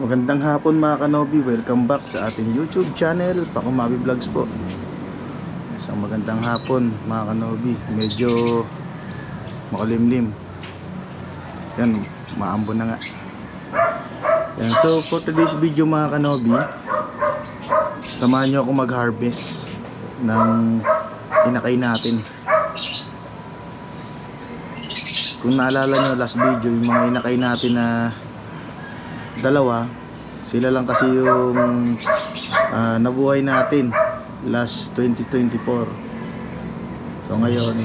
Magandang hapon mga kanobi, welcome back sa ating YouTube channel, Pakumabi Vlogs po. Isang magandang hapon mga kanobi, medyo makulimlim. Yan, maambon na nga. Yan, so for today's video mga kanobi, samahan nyo ako mag-harvest ng inakay natin. Kung naalala nyo last video, yung mga inakay natin na dalawa, sila lang kasi yung nabuhay natin last 2024. So ngayon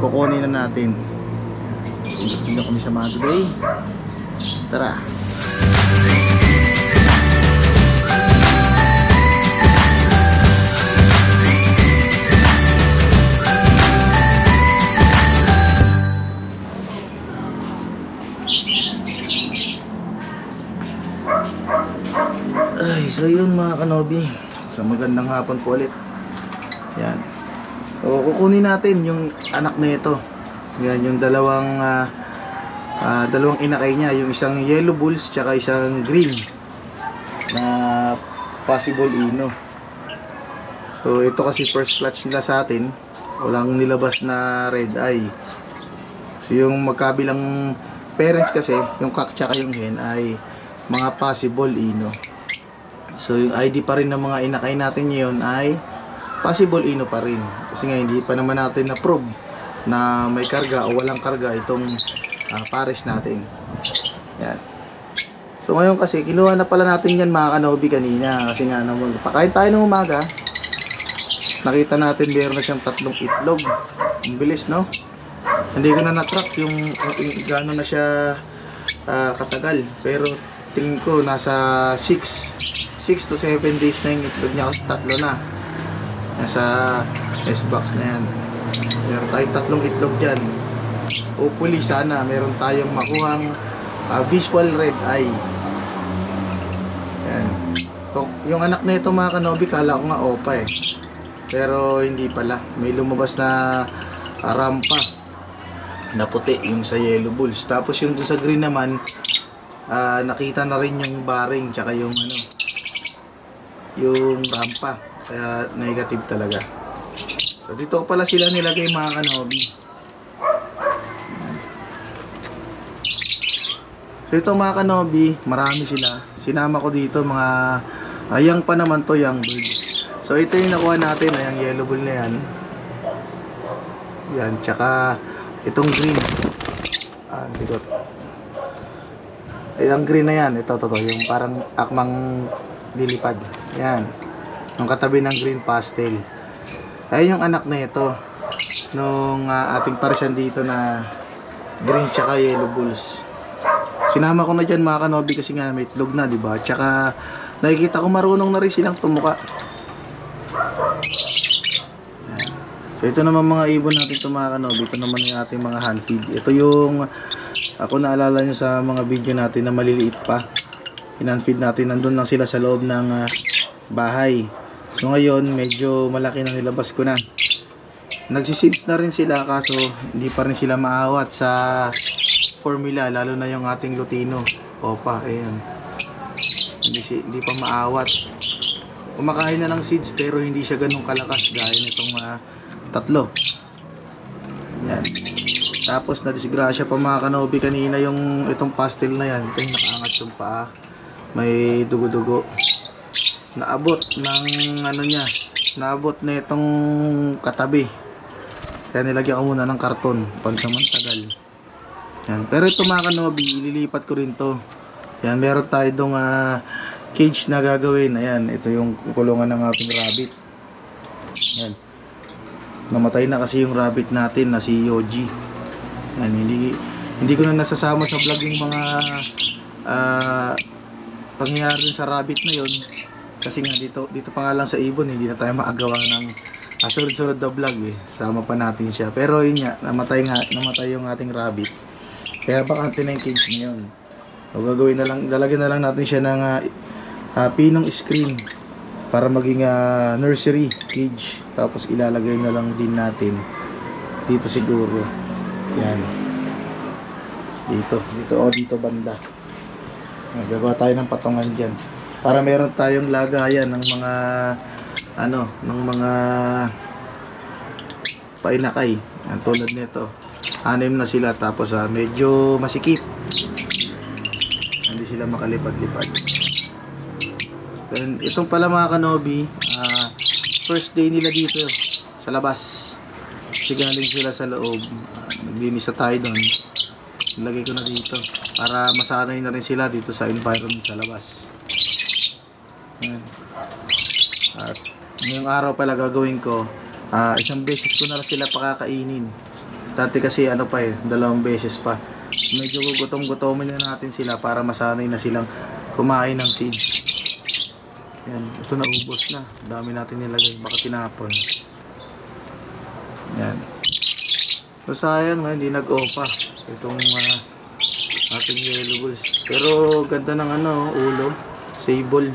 kukunin na natin. Gusto nyo kami samahan today? Tara! Ay, so yun mga kanobi, so magandang hapon po ulit. Yan, so kukunin natin yung anak na ito. Yan, yung dalawang inakay niya, yung isang yellow bulls tsaka isang green na possible ino. So ito kasi first clutch nila sa atin, walang nilabas na red eye. So yung magkabilang parents kasi, yung cock tsaka yung hen ay mga possible ino. So yung ID pa rin ng mga inakay natin ngayon ay possible ino pa rin. Kasi nga hindi pa naman natin na-prove na may karga o walang karga itong pares natin. Yan. So ngayon kasi kinuha na pala natin yan mga kanobi kanina. Kasi nga naman, pakain tayo ng umaga, nakita natin meron na siyang 3 itlog. Ang bilis, no? Hindi ko na na-track yung gano'n na siya katagal. Pero tingin ko nasa 6 to 7 days na yung itlog niya kasi 3 na. Nasa S-box na yan. Meron tayong 3 itlog dyan. Hopefully sana meron tayong makuhang visual red eye. Yan. So, yung anak na ito mga kanobi, kala ko nga opa eh. Pero hindi pala. May lumabas na rampa na puti yung sa yellow bulls. Tapos yung dun sa green naman, nakita na rin yung baring tsaka yung yung rampa, kaya negative talaga. So dito pala sila nilagay mga kanobi. So ito mga kanobi, marami sila. Sinama ko dito mga young pa naman to, young bird. So ito yung nakuha natin, yung yellow bull na yan. Yan, tsaka itong green. Dito. Ay, ang green na yan, ito yung parang akmang lilipad. Yan. Yung katabi ng green pastel. Ayun yung anak na ito nung ating parisan dito na green tsaka yellow bulls. Sinama ko na dyan mga kanobi kasi nga may itlog na, diba? Tsaka nakikita ko marunong na rin silang tumuka. Yan. So ito naman mga ibon natin ito mga kanobi. Ito naman yung ating mga hand feed. Ito yung ako naalala nyo sa mga video natin na maliliit pa. In-feed natin, nandun lang sila sa loob ng bahay. So ngayon medyo malaki na nilabas ko na. Nagsiseeds na rin sila kaso hindi pa rin sila maawat sa formula, lalo na yung ating Lutino opa, ayan. Hindi pa maawat. Kumakain na ng seeds pero hindi siya ganun kalakas gaya nitong tatlo. Yan. Tapos na disgrasya pa mga kanobi kanina yung itong pastel na yan. Ito yung nakaangat yung paa, may dugo-dugo. Naabot ng niya, naabot na itong katabi. Kaya nilagyan ko muna ng karton pansamantagal. Yan. Pero ito mga kanobi, ililipat ko rin to. Yan, meron tayo dong cage na gagawin. Ayan, ito yung kulungan ng ating rabbit. Yan. Namatay na kasi yung rabbit natin na si Yoji. Yan, hindi ko na nasasama sa vlog yung mga pangyayari sa rabbit na yon kasi nga dito pa nga lang sa ibon hindi na tayo maagawa ng sunod-sunod na vlog eh. Sama pa natin siya, pero yun nga, namatay yung ating rabbit, kaya bakante na yung cage ngayon. So gagawin na lang, lalagyan na lang natin siya ng pinong screen para maging nursery cage, tapos ilalagay na lang din natin dito siguro. Yan. Dito banda. Gagawa tayo ng patungan dyan. Para meron tayong lagayan ng mga ng mga painakay. Ang tulad nito. 6 na sila tapos medyo masikip. Hindi sila makalipad-lipad. Then, itong pala mga kanobi, first day nila dito sa labas. Kasi galing sila sa loob. Naglinis na tayo doon. Nilagay ko na dito para masanay na rin sila dito sa environment sa labas. Ayan. At ngayong araw pala gagawin ko, isang beses ko na lang sila pakakainin. Dati kasi 2 beses pa. Medyo gugutom-gutomin na natin sila para masanay na silang kumain ng seed. Yan, ito na ubos na. Dami natin nilagay, baka tinapon. Yan. So sayang na hindi nag-opa itong ating yellow bulls. Pero ganda ng ulo, sable.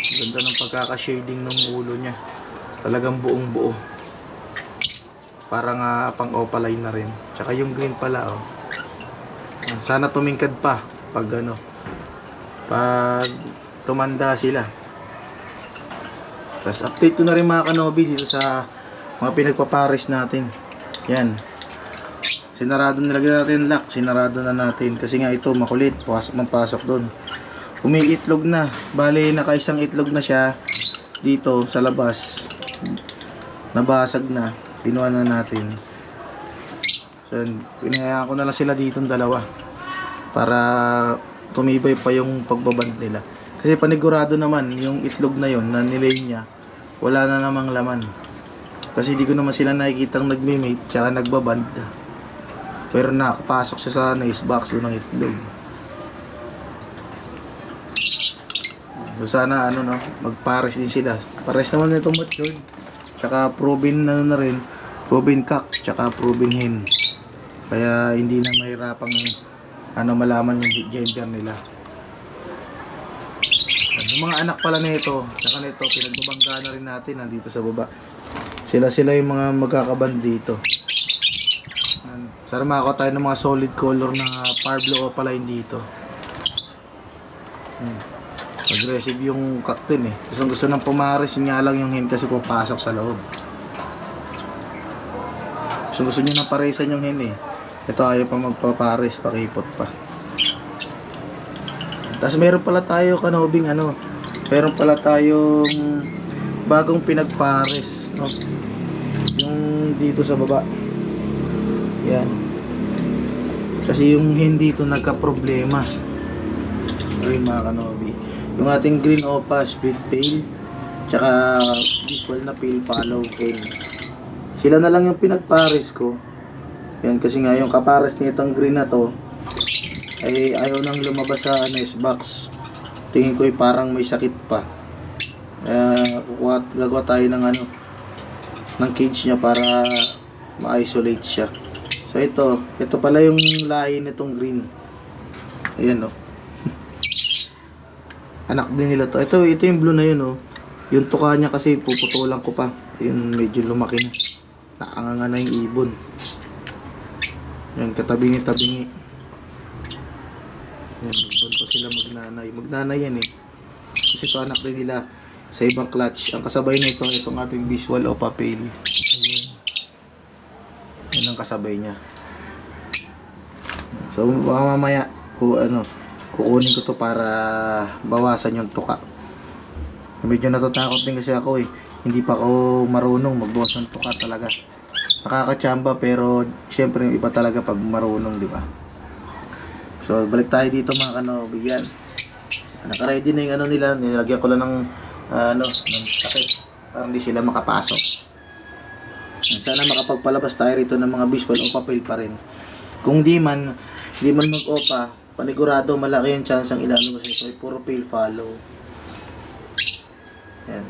Ganda ng pagkaka-shading ng ulo niya. Talagang buong buo. Parang pang opaline na rin. Tsaka yung green pala sana tumingkad pa pag pag tumanda sila. Tapos update ko na rin mga kanobi dito sa mga pinagpapares natin. Yan. Sinarado, nilagay natin lock. Sinarado na natin. Kasi nga ito makulit. Pasok doon. Umiitlog na. Bale nakaisang itlog na siya dito sa labas. Nabasag na. Kinuha na natin. So, pinahayaan ko na lang sila ditong dalawa para tumibay pa yung pagbaband nila. Kasi panigurado naman yung itlog na yon na nilay niya, wala na namang laman. Kasi di ko naman sila nakikitang nagme-mate tsaka nagbaband. Pero nakapasok siya sa nest box doon ng itlog. So sana magpares din sila. Pares naman nitong matured. Tsaka proven na rin, proven cock, tsaka proven hen. Kaya hindi na mahirapang malaman yung gender nila. Yung mga anak pala nito, tsaka nito, pinagbabangga na rin natin nandito sa baba. Sila yung mga magkakaband dito. Sana makakuha tayo ng mga solid color na Parblo Opaline dito. Aggressive yung cocktail gusto ng pumares, yun nga lang yung hen kasi pupasok sa loob. Gusto niya na paresan yung hen ito ayaw pa magpapares, pakipot pa. Tapos meron pala tayo kanobing meron pala tayong bagong pinagpares yung dito sa baba. Yan. Kasi yung hen dito nagka-problema. Ayun mga kanobi. Yung ating green opa, split pale, tsaka equal na pale follow pale. Sila na lang yung pinagpares ko. Yan, kasi nga yung kapares nitong green na to ay ayaw nang lumabas sa nest box. Tingin ko parang may sakit pa. Gagawa tayo ng ng cage niya para ma-isolate siya. So ito pala yung lahi nitong green. Ayan anak din nila to. Ito yung blue na yun Yung tuka niya kasi puputulan ko pa. Yun medyo lumaki na. Nakanganga na yung ibon. Yan, katabingi-tabingi. Yan, doon pa sila magnanay. Magnanay yan Kasi ito anak din nila sa ibang clutch. Ang kasabay nito, itong ating visual o papel. Ayun. Yan ang kasabay niya. So, baka mamaya, kukunin ko to para bawasan yung tuka. Medyo natatakot din kasi ako hindi pa ako marunong magbawas ng tuka talaga. Nakakachamba pero syempre yung iba talaga pag marunong, di ba? So balik tayo dito mga kanobi. Yan, naka-ready na yung nila. Nilagyan ko lang ng ng takip para hindi sila makapasok. Sana makapagpalabas tayo rito ng mga visual o papel pa rin. Kung hindi man mag-opa, panigurado malaki yung chance ang ilalabas ito ay puro pale follow. Yan.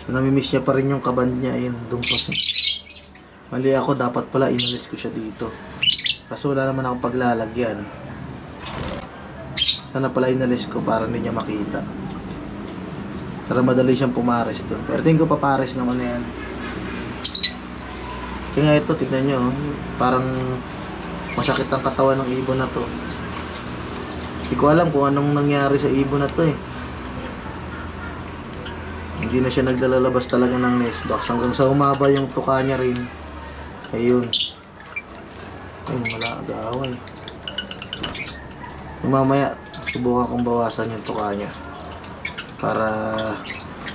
So, namimiss niya pa rin yung kaband niya. Ayun, doon pa siya. Mali ako, dapat pala inalis ko siya dito. Kaso wala naman akong paglalagyan. Sana pala inalis ko para hindi niya makita. Para madali siyang pumares doon. Pero tingin ko papares naman na yan. Kaya nga ito, tignan nyo. Parang Masakit ang katawan ng ibon na to. Hindi ko alam kung anong nangyari sa ibon na to eh. Hindi na siya naglalabas talaga ng nest box hanggang sa umaba yung tuka niya rin. Ayun. Ayun, walaag-aaway. Mamaya, subukan kong bawasan yung tuka niya para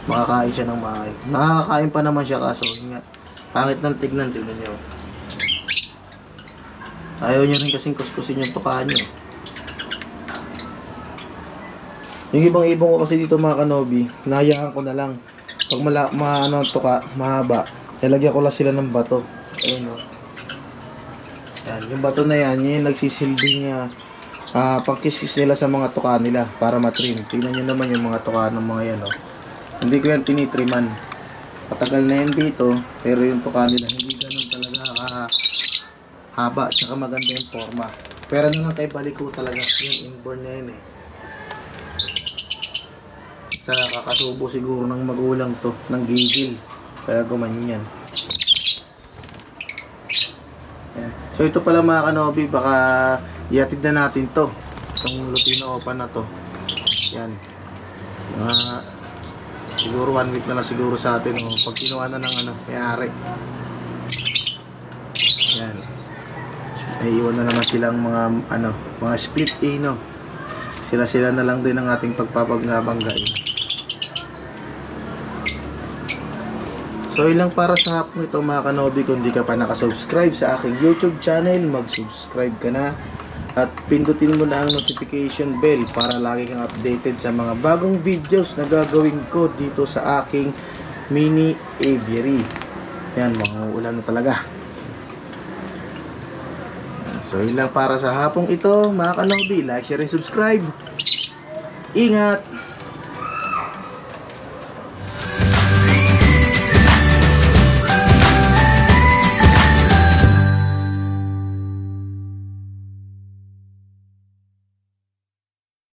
makakain siya ng maayos. Nakakain pa naman siya kaso yun nga, pangit ng tignan niyo. Ayaw niya rin kasing kuskusin yung tuka niya. Yung ibang ibon ko kasi dito mga kanobi, hinahayaan ko na lang. Pag ang tuka, mahaba, nilagyan ko lang sila ng bato. Ayun o. Yan, yung bato na yan, yun yung nagsisilbing pangkiskis nila sa mga tuka nila para matrim. Tingnan nyo naman yung mga tuka ng mga yan o. Hindi ko yan tinitriman. Patagal na yan dito, pero yung tuka nila hindi ganun talaga haba, tsaka maganda yung forma. Pero naman kay baliko talaga, yung inborn na yan eh. Sa kakasubo siguro ng magulang to, ng gigil. Kaya gumanyan. Ayan. So ito pala mga kanobi, baka iatid na natin to. Itong Lutino Opa na to. Yan. Siguro 1 week na lang siguro sa atin. Pag kinuha na ng may-ari. Yan. May iwan na naman silang mga split A, no. Sila na lang din ang ating pagpapagbanggain. So ilang para sa hapon ito mga kanobi, kung di ka pa nakasubscribe sa aking YouTube channel, mag-subscribe ka na at pindutin mo na ang notification bell para lagi kang updated sa mga bagong videos na gagawin ko dito sa aking mini aviary. Yan, mauulan na talaga. So ilang para sa hapong ito mga kanobi, like, share, and subscribe. Ingat!